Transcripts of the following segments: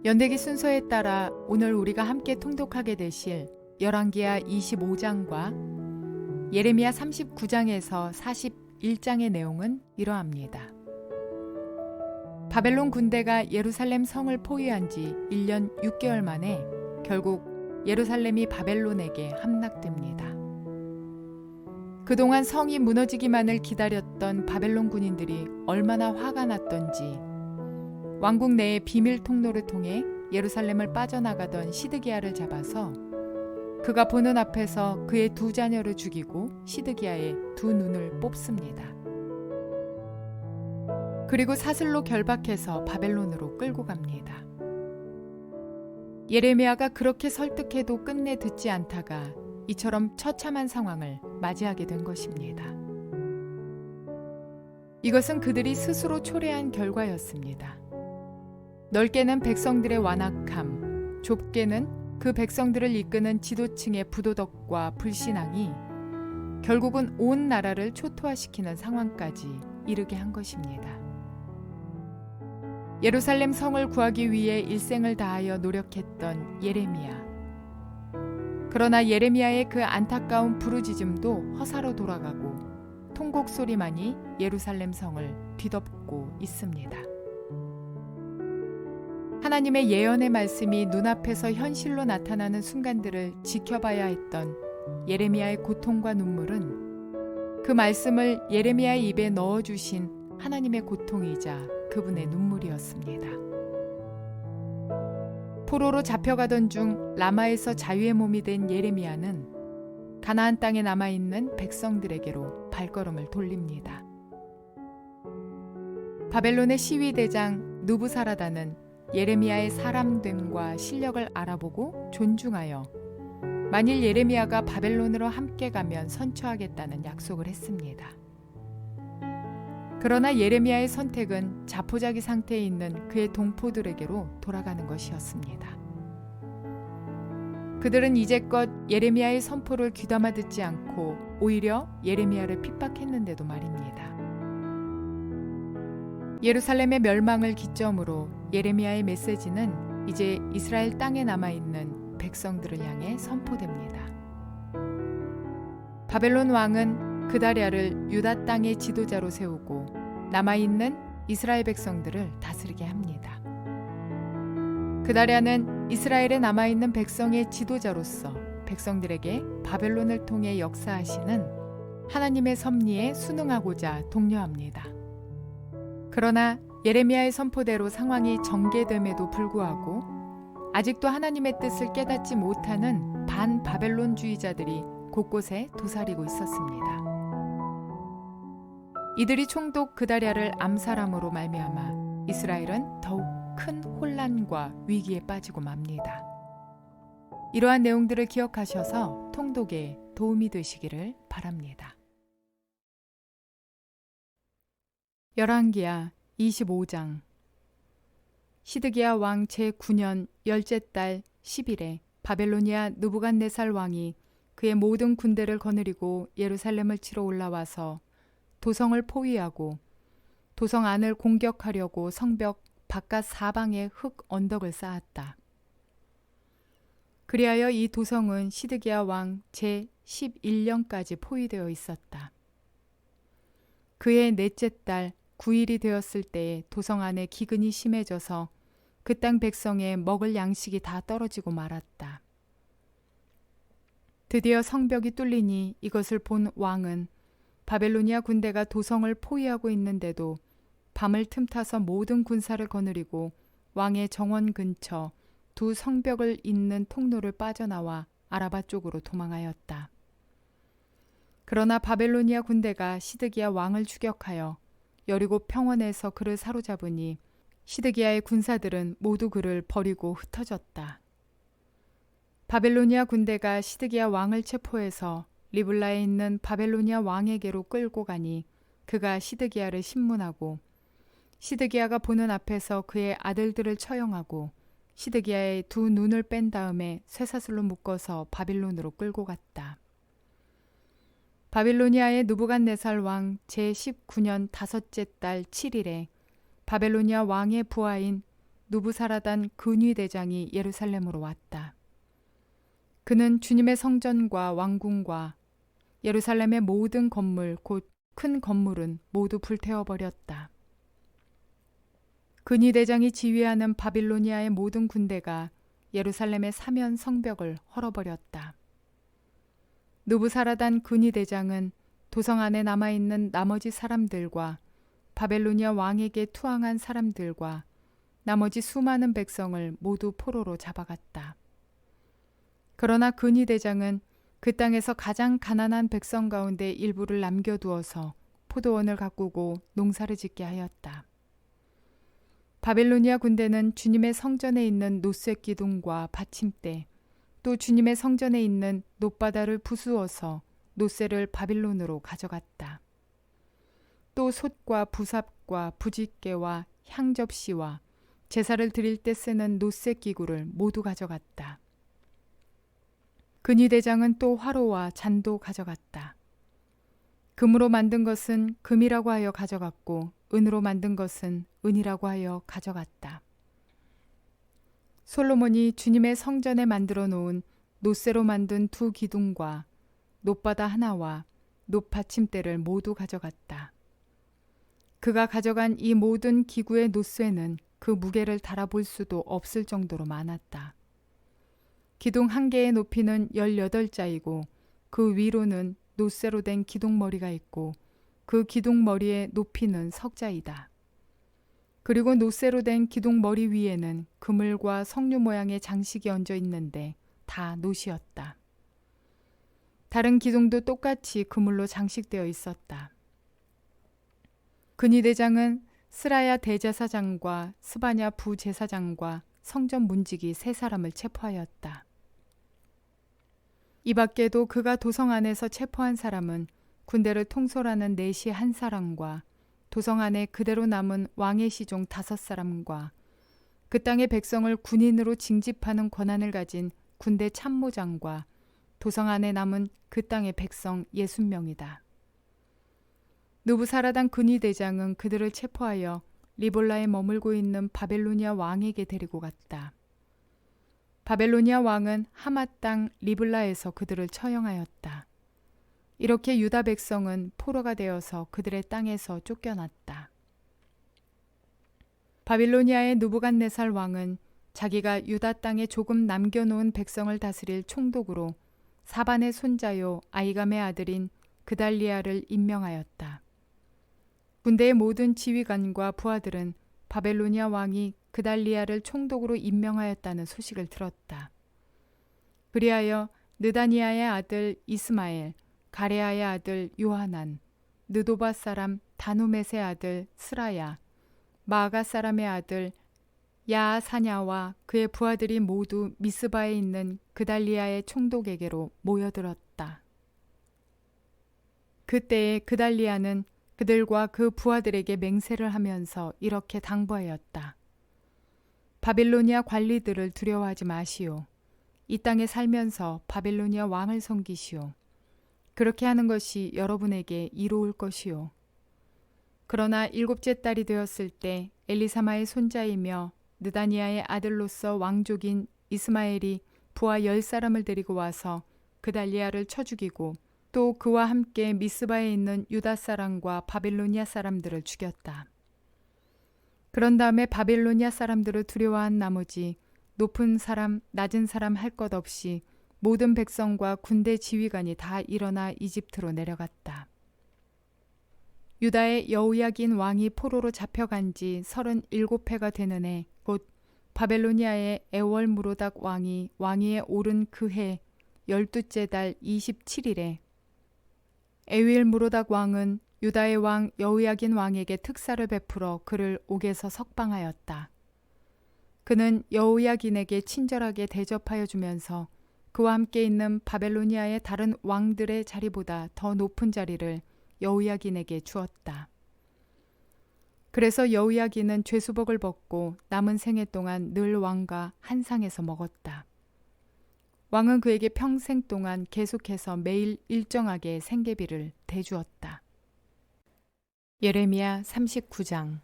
연대기 순서에 따라 오늘 우리가 함께 통독하게 되실 열왕기하 25장과 예레미야 39장에서 41장의 내용은 이러합니다. 바벨론 군대가 예루살렘 성을 포위한 지 1년 6개월 만에 결국 예루살렘이 바벨론에게 함락됩니다. 그동안 성이 무너지기만을 기다렸던 바벨론 군인들이 얼마나 화가 났던지 왕국 내의 비밀 통로를 통해 예루살렘을 빠져나가던 시드기야를 잡아서 그가 보는 앞에서 그의 두 자녀를 죽이고 시드기야의 두 눈을 뽑습니다. 그리고 사슬로 결박해서 바벨론으로 끌고 갑니다. 예레미야가 그렇게 설득해도 끝내 듣지 않다가 이처럼 처참한 상황을 맞이하게 된 것입니다. 이것은 그들이 스스로 초래한 결과였습니다. 넓게는 백성들의 완악함, 좁게는 그 백성들을 이끄는 지도층의 부도덕과 불신앙이 결국은 온 나라를 초토화시키는 상황까지 이르게 한 것입니다. 예루살렘 성을 구하기 위해 일생을 다하여 노력했던 예레미야. 그러나 예레미야의 그 안타까운 부르짖음도 허사로 돌아가고 통곡 소리만이 예루살렘 성을 뒤덮고 있습니다. 하나님의 예언의 말씀이 눈앞에서 현실로 나타나는 순간들을 지켜봐야 했던 예레미야의 고통과 눈물은 그 말씀을 예레미야의 입에 넣어주신 하나님의 고통이자 그분의 눈물이었습니다. 포로로 잡혀가던 중 라마에서 자유의 몸이 된 예레미야는 가나안 땅에 남아있는 백성들에게로 발걸음을 돌립니다. 바벨론의 시위대장 누부사라다는 예레미야의 사람됨과 실력을 알아보고 존중하여 만일 예레미야가 바벨론으로 함께 가면 선처하겠다는 약속을 했습니다. 그러나 예레미야의 선택은 자포자기 상태에 있는 그의 동포들에게로 돌아가는 것이었습니다. 그들은 이제껏 예레미야의 선포를 귀담아 듣지 않고 오히려 예레미야를 핍박했는데도 말입니다. 예루살렘의 멸망을 기점으로 예레미야의 메시지는 이제 이스라엘 땅에 남아있는 백성들을 향해 선포됩니다. 바벨론 왕은 그다랴를 유다 땅의 지도자로 세우고 남아있는 이스라엘 백성들을 다스리게 합니다. 그다랴는 이스라엘에 남아있는 백성의 지도자로서 백성들에게 바벨론을 통해 역사하시는 하나님의 섭리에 순응하고자 독려합니다. 그러나 예레미야의 선포대로 상황이 전개됨에도 불구하고 아직도 하나님의 뜻을 깨닫지 못하는 반바벨론주의자들이 곳곳에 도사리고 있었습니다. 이들이 총독 그다랴를 암살함으로 말미암아 이스라엘은 더욱 큰 혼란과 위기에 빠지고 맙니다. 이러한 내용들을 기억하셔서 통독에 도움이 되시기를 바랍니다. 열왕기하 25장. 시드기야 왕 제9년 열째 달 10일에 바벨로니아 느부갓네살 왕이 그의 모든 군대를 거느리고 예루살렘을 치러 올라와서 도성을 포위하고 도성 안을 공격하려고 성벽 바깥 사방에 흙 언덕을 쌓았다. 그리하여 이 도성은 시드기야 왕 제11년까지 포위되어 있었다. 그의 넷째 달 9일이 되었을 때에 도성 안에 기근이 심해져서 그 땅 백성의 먹을 양식이 다 떨어지고 말았다. 드디어 성벽이 뚫리니 이것을 본 왕은 바벨로니아 군대가 도성을 포위하고 있는데도 밤을 틈타서 모든 군사를 거느리고 왕의 정원 근처 두 성벽을 잇는 통로를 빠져나와 아라바 쪽으로 도망하였다. 그러나 바벨로니아 군대가 시드기야 왕을 추격하여 여리고 평원에서 그를 사로잡으니 시드기야의 군사들은 모두 그를 버리고 흩어졌다. 바벨로니아 군대가 시드기야 왕을 체포해서 리블라에 있는 바벨로니아 왕에게로 끌고 가니 그가 시드기야를 신문하고 시드기야가 보는 앞에서 그의 아들들을 처형하고 시드기야의 두 눈을 뺀 다음에 쇠사슬로 묶어서 바빌론으로 끌고 갔다. 바빌로니아의 느부갓네살 왕 제19년 다섯째 달 7일에 바벨로니아 왕의 부하인 누부사라단 근위대장이 예루살렘으로 왔다. 그는 주님의 성전과 왕궁과 예루살렘의 모든 건물 곧 큰 건물은 모두 불태워버렸다. 근위대장이 지휘하는 바빌로니아의 모든 군대가 예루살렘의 사면 성벽을 헐어버렸다. 누부사라단 근위대장은 도성 안에 남아있는 나머지 사람들과 바벨로니아 왕에게 투항한 사람들과 나머지 수많은 백성을 모두 포로로 잡아갔다. 그러나 근위대장은 그 땅에서 가장 가난한 백성 가운데 일부를 남겨두어서 포도원을 가꾸고 농사를 짓게 하였다. 바벨로니아 군대는 주님의 성전에 있는 놋쇠 기둥과 받침대, 또 주님의 성전에 있는 놋바다를 부수어서 놋쇠를 바빌론으로 가져갔다. 또 솥과 부삽과 부짓개와 향접시와 제사를 드릴 때 쓰는 놋쇠 기구를 모두 가져갔다. 근위대장은 또 화로와 잔도 가져갔다. 금으로 만든 것은 금이라고 하여 가져갔고 은으로 만든 것은 은이라고 하여 가져갔다. 솔로몬이 주님의 성전에 만들어 놓은 놋쇠로 만든 두 기둥과 놋바다 하나와 놋받침대를 모두 가져갔다. 그가 가져간 이 모든 기구의 놋쇠는 그 무게를 달아볼 수도 없을 정도로 많았다. 기둥 한 개의 높이는 18자이고 그 위로는 놋쇠로 된 기둥머리가 있고 그 기둥머리의 높이는 석자이다. 그리고 놋쇠로 된 기둥머리 위에는 그물과 석류 모양의 장식이 얹어 있는데 다 놋이었다. 다른 기둥도 똑같이 그물로 장식되어 있었다. 근위대장은 스라야 대제사장과 스바냐 부제사장과 성전 문지기 3사람을 체포하였다. 이 밖에도 그가 도성 안에서 체포한 사람은 군대를 통솔하는 내시 1사람과 도성 안에 그대로 남은 왕의 시종 5사람과 그 땅의 백성을 군인으로 징집하는 권한을 가진 군대 참모장과 도성 안에 남은 그 땅의 백성 60명이다. 누부사라단 근위대장은 그들을 체포하여 리볼라에 머물고 있는 바벨로니아 왕에게 데리고 갔다. 바벨로니아 왕은 하마 땅 리블라에서 그들을 처형하였다. 이렇게 유다 백성은 포로가 되어서 그들의 땅에서 쫓겨났다. 바빌로니아의 느부갓네살 왕은 자기가 유다 땅에 조금 남겨놓은 백성을 다스릴 총독으로 사반의 손자요 아이감의 아들인 그달리아를 임명하였다. 군대의 모든 지휘관과 부하들은 바벨로니아 왕이 그달리아를 총독으로 임명하였다는 소식을 들었다. 그리하여 느다니아의 아들 이스마엘, 가레아의 아들 요하난, 느도바 사람 다누멧의 아들 스라야, 마아가 사람의 아들 야아사냐와 그의 부하들이 모두 미스바에 있는 그달리아의 총독에게로 모여들었다. 그때에 그달리아는 그들과 그 부하들에게 맹세를 하면서 이렇게 당부하였다. 바빌로니아 관리들을 두려워하지 마시오. 이 땅에 살면서 바빌로니아 왕을 섬기시오. 그렇게 하는 것이 여러분에게 이로울 것이오. 그러나 7째 달이 되었을 때 엘리사마의 손자이며 느다니아의 아들로서 왕족인 이스마엘이 부하 10사람을 데리고 와서 그달리아를 쳐 죽이고 또 그와 함께 미스바에 있는 유다 사람과 바빌로니아 사람들을 죽였다. 그런 다음에 바빌로니아 사람들을 두려워한 나머지 높은 사람, 낮은 사람 할 것 없이 모든 백성과 군대 지휘관이 다 일어나 이집트로 내려갔다. 유다의 여호야긴 왕이 포로로 잡혀간 지 37해가 되는 해, 곧 바벨로니아의 에월무로닥 왕이 왕위에 오른 그 해 12째 달 27일에 에윌무로닥 왕은 유다의 왕 여호야긴 왕에게 특사를 베풀어 그를 옥에서 석방하였다. 그는 여호야긴에게 친절하게 대접하여 주면서 그와 함께 있는 바벨로니아의 다른 왕들의 자리보다 더 높은 자리를 여호야긴에게 주었다. 그래서 여호야긴은 죄수복을 벗고 남은 생애 동안 늘 왕과 한 상에서 먹었다. 왕은 그에게 평생 동안 계속해서 매일 일정하게 생계비를 대주었다. 예레미야 39장.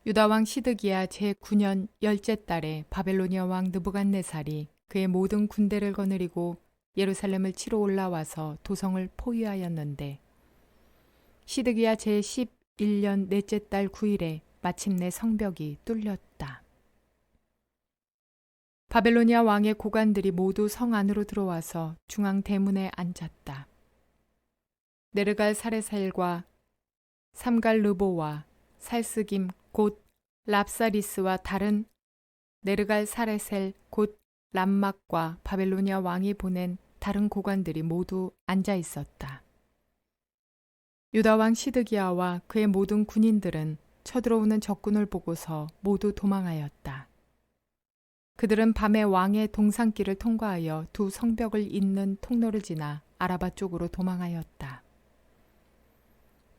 유다 왕 시드기야 제9년 10째 달에 바벨로니아 왕 느부갓네살이 그의 모든 군대를 거느리고 예루살렘을 치러 올라와서 도성을 포위하였는데 시드기야 제11년 넷째 달 9일에 마침내 성벽이 뚫렸다. 바벨로니아 왕의 고관들이 모두 성 안으로 들어와서 중앙 대문에 앉았다. 네르갈 사레살과 삼갈 르보와 살스김 곧 랍사리스와 다른 네르갈 사레셀 곧 람막과 바벨로니아 왕이 보낸 다른 고관들이 모두 앉아 있었다. 유다 왕 시드기야와 그의 모든 군인들은 쳐들어오는 적군을 보고서 모두 도망하였다. 그들은 밤에 왕의 동산길을 통과하여 두 성벽을 잇는 통로를 지나 아라바 쪽으로 도망하였다.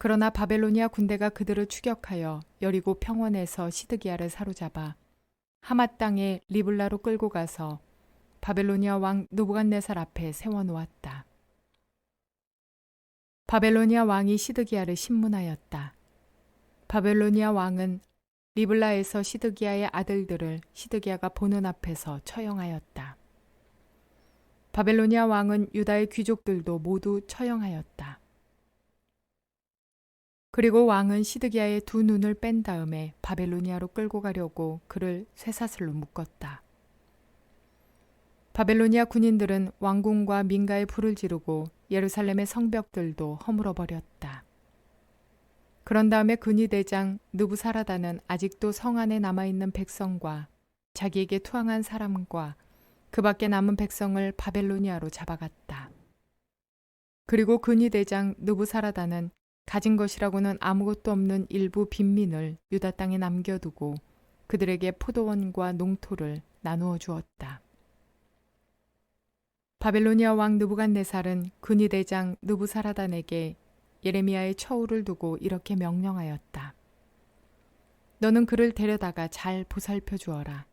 그러나 바벨로니아 군대가 그들을 추격하여 여리고 평원에서 시드기야를 사로잡아 하맛 땅의 리블라로 끌고 가서 바벨로니아 왕 느부갓네살 앞에 세워놓았다. 바벨로니아 왕이 시드기야를 신문하였다. 바벨로니아 왕은 리블라에서 시드기야의 아들들을 시드기야가 보는 앞에서 처형하였다. 바벨로니아 왕은 유다의 귀족들도 모두 처형하였다. 그리고 왕은 시드기야의 두 눈을 뺀 다음에 바벨로니아로 끌고 가려고 그를 쇠사슬로 묶었다. 바벨로니아 군인들은 왕궁과 민가에 불을 지르고 예루살렘의 성벽들도 허물어 버렸다. 그런 다음에 근위대장 느부사라다는 아직도 성 안에 남아있는 백성과 자기에게 투항한 사람과 그 밖에 남은 백성을 바벨로니아로 잡아갔다. 그리고 근위대장 느부사라다는 가진 것이라고는 아무것도 없는 일부 빈민을 유다 땅에 남겨두고 그들에게 포도원과 농토를 나누어 주었다. 바벨로니아 왕 느부갓네살은 근위대장 느부사라단에게 예레미야의 처우를 두고 이렇게 명령하였다. 너는 그를 데려다가 잘 보살펴 주어라.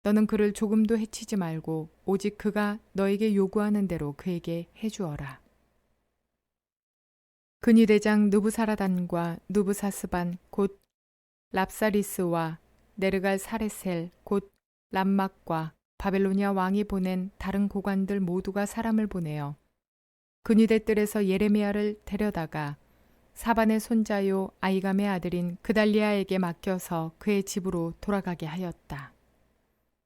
너는 그를 조금도 해치지 말고 오직 그가 너에게 요구하는 대로 그에게 해주어라. 근위대장 느부사라단과 느부사스반 곧 랍사리스와 네르갈 사레셀 곧 람막과 바벨로니아 왕이 보낸 다른 고관들 모두가 사람을 보내어 근위대 뜰에서 예레미야를 데려다가 사반의 손자요 아이감의 아들인 그달리아에게 맡겨서 그의 집으로 돌아가게 하였다.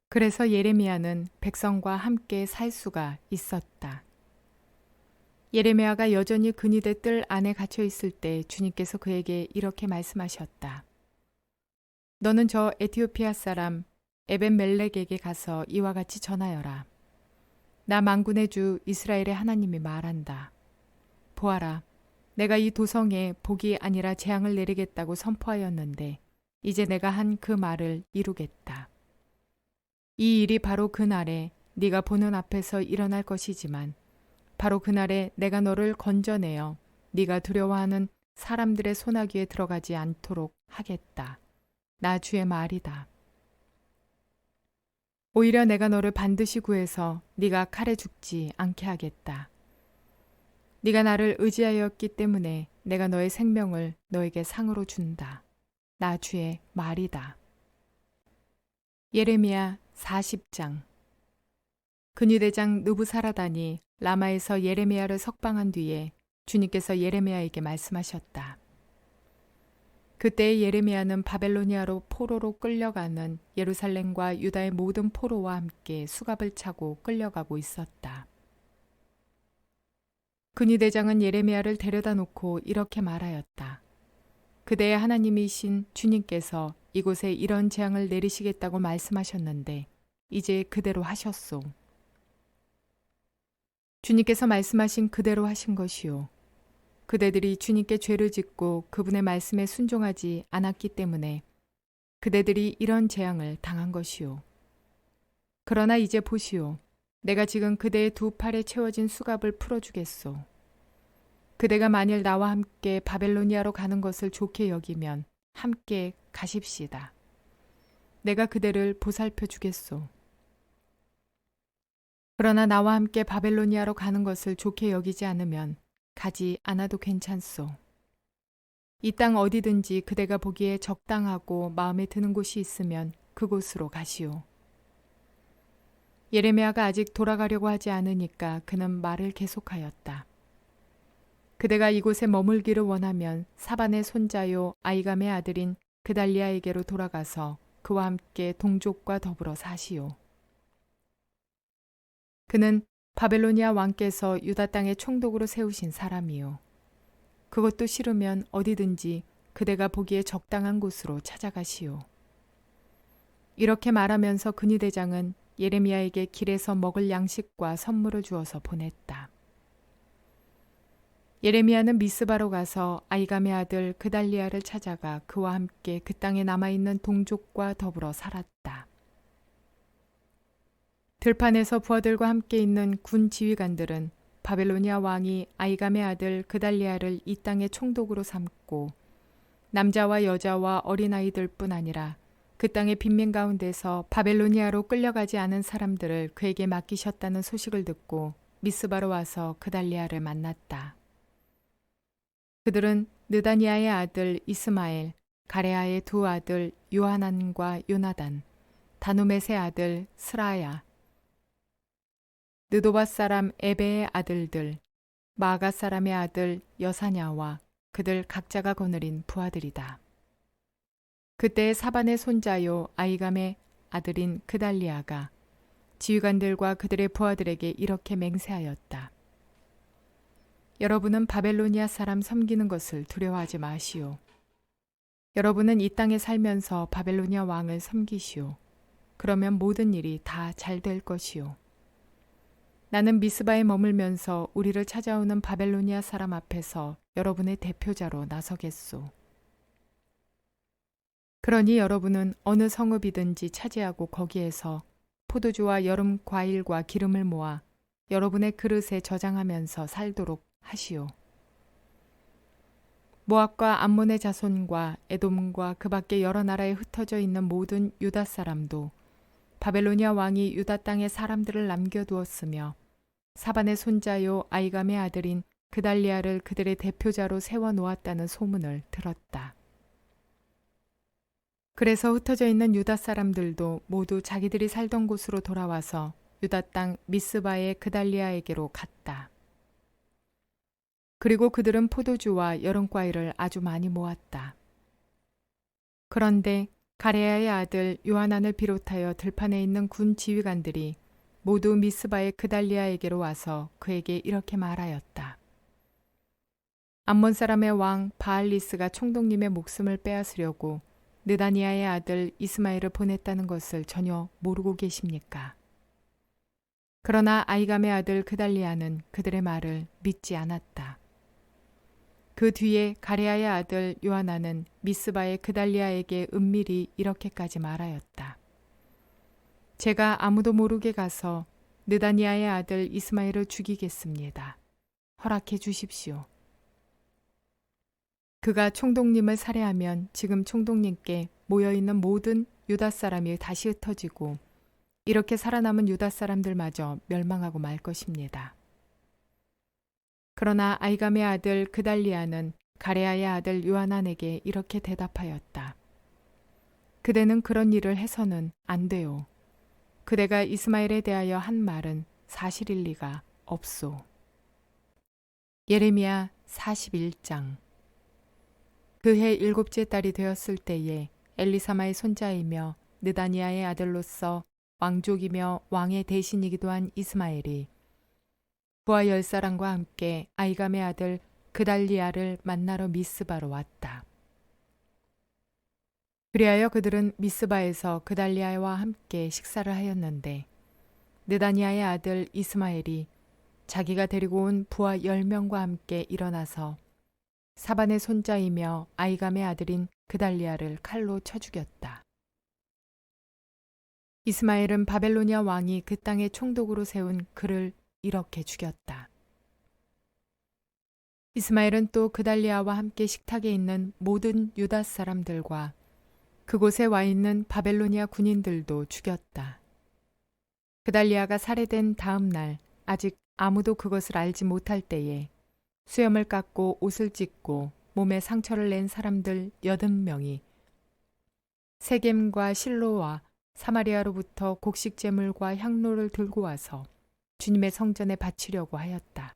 그래서 예레미야는 백성과 함께 살 수가 있었다. 예레미야가 여전히 근위대 뜰 안에 갇혀 있을 때 주님께서 그에게 이렇게 말씀하셨다. 너는 저 에티오피아 사람 에벤멜렉에게 가서 이와 같이 전하여라. 나 만군의 주 이스라엘의 하나님이 말한다. 보아라, 내가 이 도성에 복이 아니라 재앙을 내리겠다고 선포하였는데 이제 내가 한 그 말을 이루겠다. 이 일이 바로 그날에 네가 보는 앞에서 일어날 것이지만 바로 그날에 내가 너를 건져내어 네가 두려워하는 사람들의 소나기에 들어가지 않도록 하겠다. 나 주의 말이다. 오히려 내가 너를 반드시 구해서 네가 칼에 죽지 않게 하겠다. 네가 나를 의지하였기 때문에 내가 너의 생명을 너에게 상으로 준다. 나 주의 말이다. 예레미야 40장. 근위대장 느부사라단이 라마에서 예레미야를 석방한 뒤에 주님께서 예레미야에게 말씀하셨다. 그때 예레미야는 바벨로니아로 포로로 끌려가는 예루살렘과 유다의 모든 포로와 함께 수갑을 차고 끌려가고 있었다. 근위대장은 예레미야를 데려다 놓고 이렇게 말하였다. 그대의 하나님이신 주님께서 이곳에 이런 재앙을 내리시겠다고 말씀하셨는데 이제 그대로 하셨소. 주님께서 말씀하신 그대로 하신 것이요. 그대들이 주님께 죄를 짓고 그분의 말씀에 순종하지 않았기 때문에 그대들이 이런 재앙을 당한 것이요. 그러나 이제 보시오. 내가 지금 그대의 두 팔에 채워진 수갑을 풀어주겠소. 그대가 만일 나와 함께 바벨로니아로 가는 것을 좋게 여기면 함께 가십시다. 내가 그대를 보살펴 주겠소. 그러나 나와 함께 바벨로니아로 가는 것을 좋게 여기지 않으면 가지 않아도 괜찮소. 이 땅 어디든지 그대가 보기에 적당하고 마음에 드는 곳이 있으면 그곳으로 가시오. 예레미야가 아직 돌아가려고 하지 않으니까 그는 말을 계속하였다. 그대가 이곳에 머물기를 원하면 사반의 손자요 아이감의 아들인 그달리아에게로 돌아가서 그와 함께 동족과 더불어 사시오. 그는 바벨로니아 왕께서 유다 땅에 총독으로 세우신 사람이요. 그것도 싫으면 어디든지 그대가 보기에 적당한 곳으로 찾아가시오. 이렇게 말하면서 근위대장은 예레미야에게 길에서 먹을 양식과 선물을 주어서 보냈다. 예레미야는 미스바로 가서 아이감의 아들 그달리아를 찾아가 그와 함께 그 땅에 남아있는 동족과 더불어 살았다. 들판에서 부하들과 함께 있는 군 지휘관들은 바벨로니아 왕이 아이감의 아들 그달리아를 이 땅의 총독으로 삼고 남자와 여자와 어린아이들뿐 아니라 그 땅의 빈민 가운데서 바벨로니아로 끌려가지 않은 사람들을 그에게 맡기셨다는 소식을 듣고 미스바로 와서 그달리아를 만났다. 그들은 느다니아의 아들 이스마엘, 가레아의 두 아들 요하난과 요나단, 다누멧의 아들 스라야, 느도바 사람 에베의 아들들, 마가 사람의 아들 여사냐와 그들 각자가 거느린 부하들이다. 그때 사반의 손자요 아이감의 아들인 그달리아가 지휘관들과 그들의 부하들에게 이렇게 맹세하였다. 여러분은 바벨로니아 사람 섬기는 것을 두려워하지 마시오. 여러분은 이 땅에 살면서 바벨로니아 왕을 섬기시오. 그러면 모든 일이 다 잘 될 것이오. 나는 미스바에 머물면서 우리를 찾아오는 바벨로니아 사람 앞에서 여러분의 대표자로 나서겠소. 그러니 여러분은 어느 성읍이든지 차지하고 거기에서 포도주와 여름 과일과 기름을 모아 여러분의 그릇에 저장하면서 살도록 하시오. 모압과 암몬의 자손과 에돔과 그 밖에 여러 나라에 흩어져 있는 모든 유다 사람도 바벨로니아 왕이 유다 땅에 사람들을 남겨두었으며 사반의 손자요 아이감의 아들인 그달리아를 그들의 대표자로 세워놓았다는 소문을 들었다. 그래서 흩어져 있는 유다 사람들도 모두 자기들이 살던 곳으로 돌아와서 유다 땅 미스바의 그달리아에게로 갔다. 그리고 그들은 포도주와 여름과일을 아주 많이 모았다. 그런데 가레야의 아들 요하난을 비롯하여 들판에 있는 군 지휘관들이 모두 미스바의 그달리아에게로 와서 그에게 이렇게 말하였다. 암몬 사람의 왕 바알리스가 총독님의 목숨을 빼앗으려고 느다니아의 아들 이스마엘을 보냈다는 것을 전혀 모르고 계십니까? 그러나 아이감의 아들 그달리아는 그들의 말을 믿지 않았다. 그 뒤에 가레야의 아들 요하난은 미스바의 그달리아에게 은밀히 이렇게까지 말하였다. 제가 아무도 모르게 가서 느다니아의 아들 이스마엘을 죽이겠습니다. 허락해 주십시오. 그가 총독님을 살해하면 지금 총독님께 모여있는 모든 유다 사람이 다시 흩어지고 이렇게 살아남은 유다 사람들마저 멸망하고 말 것입니다. 그러나 아이감의 아들 그달리아는 가레야의 아들 요하난에게 이렇게 대답하였다. 그대는 그런 일을 해서는 안 돼요. 그대가 이스마엘에 대하여 한 말은 사실일 리가 없소. 예레미야 41장. 그해 7째 달이 되었을 때에 엘리사마의 손자이며 느다니아의 아들로서 왕족이며 왕의 대신이기도 한 이스마엘이 부하 10사람과 함께 아이감의 아들 그달리아를 만나러 미스바로 왔다. 그리하여 그들은 미스바에서 그달리아와 함께 식사를 하였는데 느다니아의 아들 이스마엘이 자기가 데리고 온 부하 10명과 함께 일어나서 사반의 손자이며 아이감의 아들인 그달리아를 칼로 쳐 죽였다. 이스마엘은 바벨로니아 왕이 그 땅의 총독으로 세운 그를 이렇게 죽였다. 이스마엘은 또 그달리아와 함께 식탁에 있는 모든 유다 사람들과 그곳에 와 있는 바벨로니아 군인들도 죽였다. 그달리아가 살해된 다음 날 아직 아무도 그것을 알지 못할 때에 수염을 깎고 옷을 찢고 몸에 상처를 낸 사람들 80명이 세겜과 실로와 사마리아로부터 곡식 제물과 향로를 들고 와서 주님의 성전에 바치려고 하였다.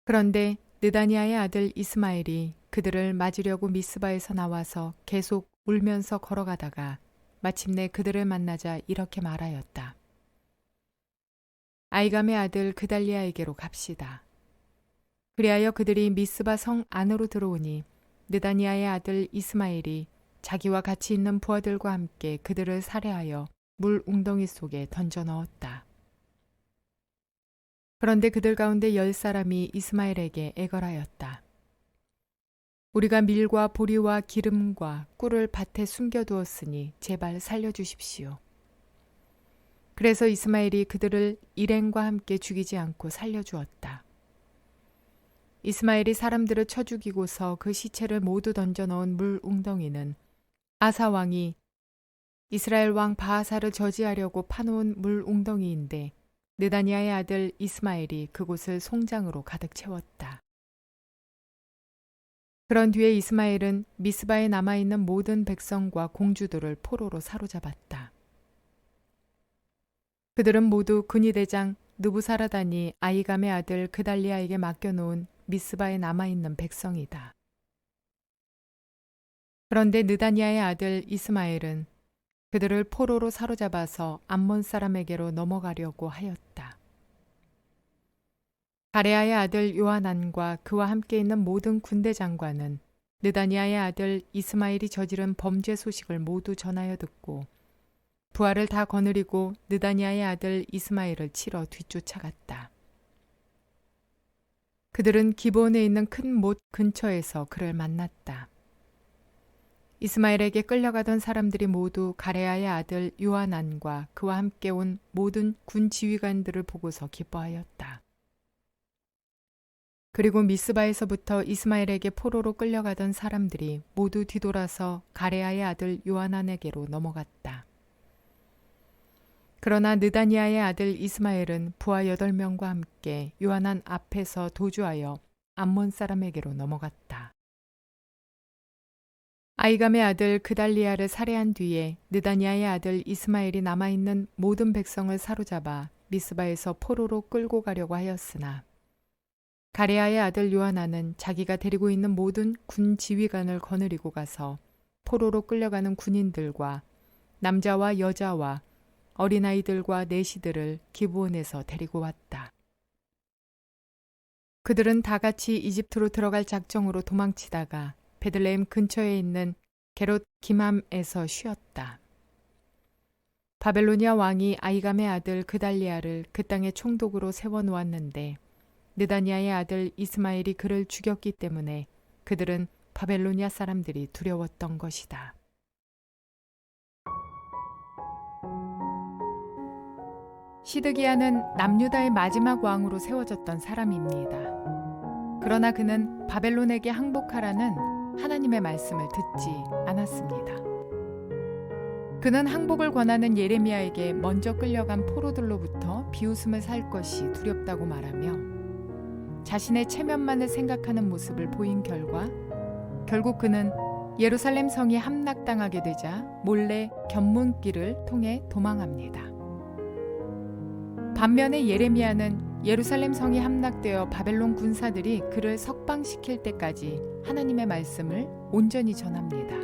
그런데 느다니아의 아들 이스마엘이 그들을 맞으려고 미스바에서 나와서 계속 울면서 걸어가다가 마침내 그들을 만나자 이렇게 말하였다. 아이감의 아들 그달리아에게로 갑시다. 그리하여 그들이 미스바 성 안으로 들어오니 느다니아의 아들 이스마엘이 자기와 같이 있는 부하들과 함께 그들을 살해하여 물 웅덩이 속에 던져 넣었다. 그런데 그들 가운데 10사람이 이스마엘에게 애걸하였다. 우리가 밀과 보리와 기름과 꿀을 밭에 숨겨두었으니 제발 살려주십시오. 그래서 이스마엘이 그들을 일행과 함께 죽이지 않고 살려주었다. 이스마엘이 사람들을 쳐 죽이고서 그 시체를 모두 던져 넣은 물 웅덩이는 아사 왕이 이스라엘 왕 바하사를 저지하려고 파놓은 물 웅덩이인데 느다니아의 아들 이스마엘이 그곳을 송장으로 가득 채웠다. 그런 뒤에 이스마엘은 미스바에 남아있는 모든 백성과 공주들을 포로로 사로잡았다. 그들은 모두 근위대장 느부사라단이 아이감의 아들 그달리아에게 맡겨놓은 미스바에 남아있는 백성이다. 그런데 느다니아의 아들 이스마엘은 그들을 포로로 사로잡아서 암몬 사람에게로 넘어가려고 하였다. 가레아의 아들 요하난과 그와 함께 있는 모든 군대 장관은 느다니아의 아들 이스마엘이 저지른 범죄 소식을 모두 전하여 듣고 부하를 다 거느리고 느다니아의 아들 이스마엘을 치러 뒤쫓아갔다. 그들은 기브온에 있는 큰 못 근처에서 그를 만났다. 이스마엘에게 끌려가던 사람들이 모두 가레아의 아들 요하난과 그와 함께 온 모든 군 지휘관들을 보고서 기뻐하였다. 그리고 미스바에서부터 이스마엘에게 포로로 끌려가던 사람들이 모두 뒤돌아서 가레아의 아들 요하난에게로 넘어갔다. 그러나 느다니아의 아들 이스마엘은 부하 8명과 함께 요하난 앞에서 도주하여 암몬 사람에게로 넘어갔다. 아이감의 아들 그달리아를 살해한 뒤에 느다니아의 아들 이스마엘이 남아있는 모든 백성을 사로잡아 미스바에서 포로로 끌고 가려고 하였으나 가레아의 아들 요하나는 자기가 데리고 있는 모든 군 지휘관을 거느리고 가서 포로로 끌려가는 군인들과 남자와 여자와 어린아이들과 내시들을 기브온에서 데리고 왔다. 그들은 다 같이 이집트로 들어갈 작정으로 도망치다가 베들레헴 근처에 있는 게롯 기맘에서 쉬었다. 바벨로니아 왕이 아이감의 아들 그달리아를 그 땅에 총독으로 세워놓았는데 느다니아의 아들 이스마엘이 그를 죽였기 때문에 그들은 바벨로니아 사람들이 두려웠던 것이다. 시드기야는 남유다의 마지막 왕으로 세워졌던 사람입니다. 그러나 그는 바벨론에게 항복하라는 하나님의 말씀을 듣지 않았습니다. 그는 항복을 권하는 예레미야에게 먼저 끌려간 포로들로부터 비웃음을 살 것이 두렵다고 말하며 자신의 체면만을 생각하는 모습을 보인 결국 그는 예루살렘 성이 함락당하게 되자 몰래 견문길을 통해 도망합니다. 반면에 예레미야는 예루살렘 성이 함락되어 바벨론 군사들이 그를 석방시킬 때까지 하나님의 말씀을 온전히 전합니다.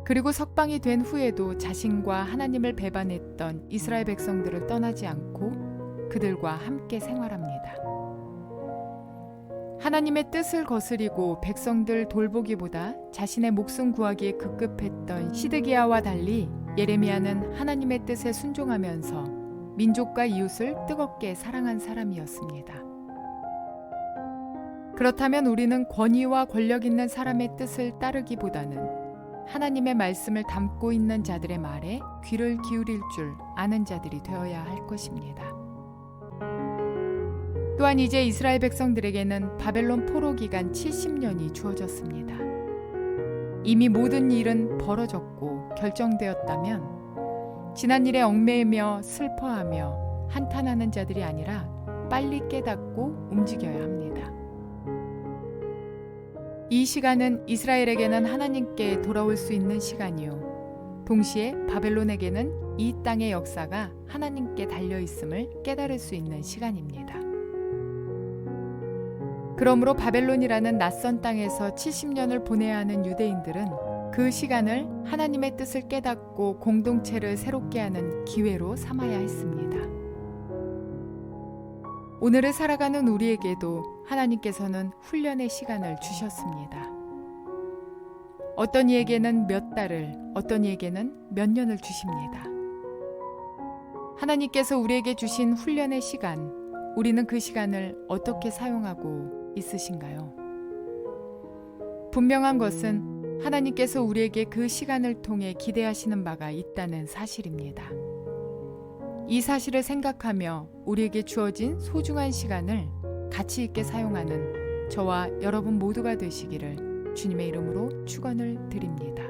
그리고 석방이 된 후에도 자신과 하나님을 배반했던 이스라엘 백성들을 떠나지 않고 그들과 함께 생활합니다. 하나님의 뜻을 거스리고 백성들 돌보기보다 자신의 목숨 구하기에 급급했던 시드기야와 달리 예레미야는 하나님의 뜻에 순종하면서 민족과 이웃을 뜨겁게 사랑한 사람이었습니다. 그렇다면 우리는 권위와 권력 있는 사람의 뜻을 따르기보다는 하나님의 말씀을 담고 있는 자들의 말에 귀를 기울일 줄 아는 자들이 되어야 할 것입니다. 또한 이제 이스라엘 백성들에게는 바벨론 포로 기간 70년이 주어졌습니다. 이미 모든 일은 벌어졌고 결정되었다면 지난 일에 얽매이며 슬퍼하며 한탄하는 자들이 아니라 빨리 깨닫고 움직여야 합니다. 이 시간은 이스라엘에게는 하나님께 돌아올 수 있는 시간이요. 동시에 바벨론에게는 이 땅의 역사가 하나님께 달려 있음을 깨달을 수 있는 시간입니다. 그러므로 바벨론이라는 낯선 땅에서 70년을 보내야 하는 유대인들은 그 시간을 하나님의 뜻을 깨닫고 공동체를 새롭게 하는 기회로 삼아야 했습니다. 오늘을 살아가는 우리에게도 하나님께서는 훈련의 시간을 주셨습니다. 어떤 이에게는 몇 달을, 어떤 이에게는 몇 년을 주십니다. 하나님께서 우리에게 주신 훈련의 시간, 우리는 그 시간을 어떻게 사용하고 있으신가요? 분명한 것은 하나님께서 우리에게 그 시간을 통해 기대하시는 바가 있다는 사실입니다. 이 사실을 생각하며 우리에게 주어진 소중한 시간을 가치 있게 사용하는 저와 여러분 모두가 되시기를 주님의 이름으로 축원을 드립니다.